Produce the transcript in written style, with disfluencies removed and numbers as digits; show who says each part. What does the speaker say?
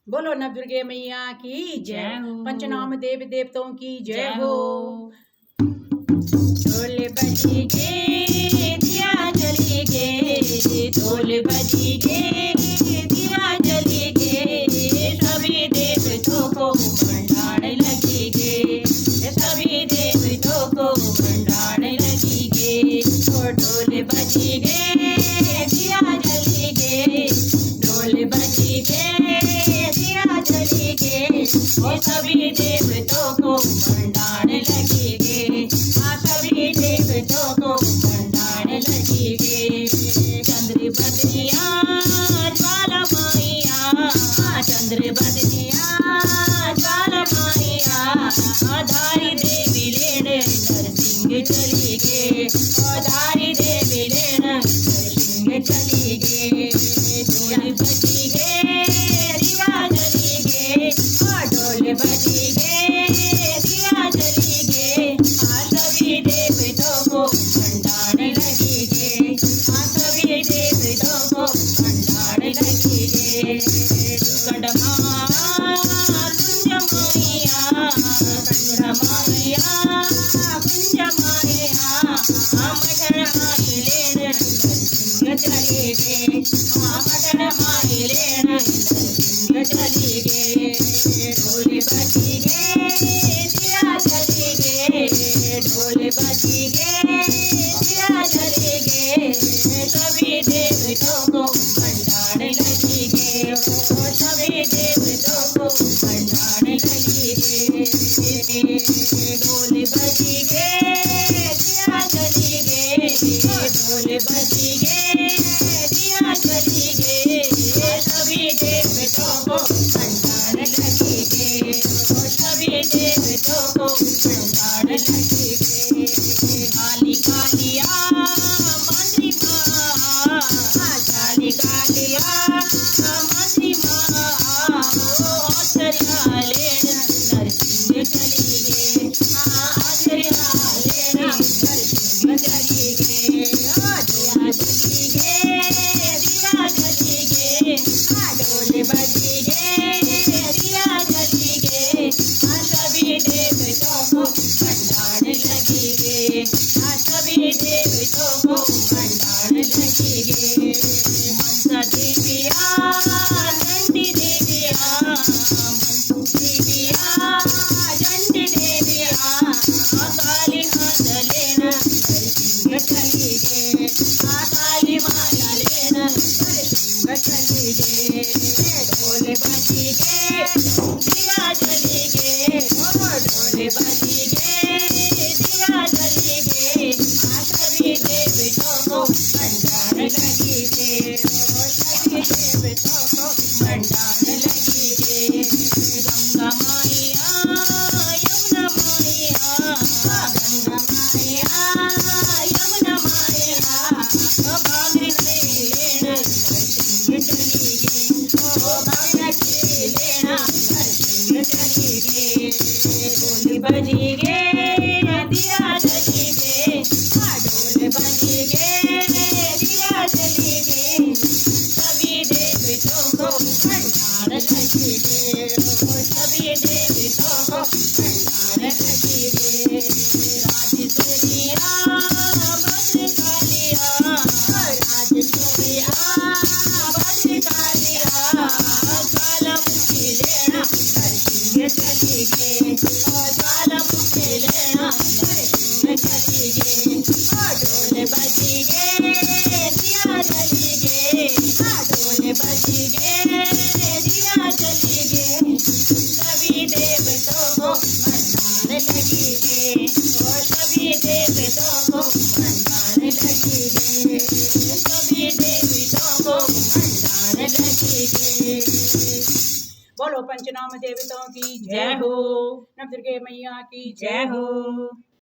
Speaker 1: बोलो नवदुर्गे मैया की जय हो। पंचनाम देव देवताओं की जय हो। ढोल बजेगे दिया जलेगे, ढोल बजेगे दिया जलेगे, सभी देवताओं को भंडार लगेगे, सभी देवताओं को भंडार लगेगे। ढोल बजेगे दिया जलेगे, ढोल बजेगे और सभी देवताओं को भंडार लगेगे, सभी देवताओं को भंडार लगेगे। चंद्र बदनिया ज्वाला माइया, चंद्र बदनिया ज्वाला माइया, धारी देवी लेने नरसिंह चलेगे, धारी देवी लेने नरसिंह चलेगे। ढोल बजेगे दिया जलेगे, ढोल बजेगे दिया जलेगे, सभी देवताओं को भंडार लगेगे, सभी देवताओं को भंडार लगेगे। कड़मा कुंज माया, कुंज माया, कुंज माया, मटन माई लेने नरसिंह चलेगे, मटन माई लेने नरसिंह चलेगे। ढोल बजेगे दिया जलेगे, ढोल बजेगे दिया जलेगे, सभी देवताओं को भंडार लगेगे, सभी देवताओं को भंडार लगेगे। ढोल बजेगे दिया जलेगे, ढोल बजेगे दिया जलेगे, सभी देवताओं को भंडार लगेगे, सभी देवताओं को भंडार लगेगे। काली कालिया मंत्री माँ, काली कालिया मंत्री माँ, आचर्या लेने नरसिंह चलेगे, आचर्या लेने नरसिंह चलेगे। ढोल बजेगे दिया जलेगे, ढोल बजेगे दिया जलेगे, सभी देवताओं को भंडार लगेगे, सभी देवताओं को भंडार लगेगे। मनसा देविया चंडी देविया, मनसू देविया चंडी देविया, काली माता लेना नरसिंह चलेगे, काली माता लेना नरसिंह चलेगे। ढोल बजेगे दिया जलेगे, ढोल बजेगे दिया जलेगे, सभी देवताओं को भंडार लगेगे, सभी देवताओं को भंडार लगेगे। गंगा माइया यमुना माइया, गंगा माइया यमुना माइया, भागीरथी लेना नरसिंह चलेगे, भागीरथी लेना नरसिंह चलेगे। ढोल बजेगे दिया जलेगे, ढोल बजेगे दिया जलेगे, सभी देवताओं को भंडार लगेगे, सभी देवताओं को भंडार लगेगे। राजेश्वरिया भद्रकालिया, राजेश्वरिया भद्रकालिया, ज्वालामुखी लेना नरसिंह चलेगे, ज्वालामुखी लेना नरसिंह चलेगे। ढोल बजेगे दिया जलेगे, ढोल बजेगे दिया जलेगे, सभी देवताओं को भंडार लगेगे, सभी देवताओं को भंडार लगेगे, सभी देवताओं को भंडार लगेगे। बोलो पंचनाम देवताओं की जय हो, नवदुर्गे मैया की जय हो।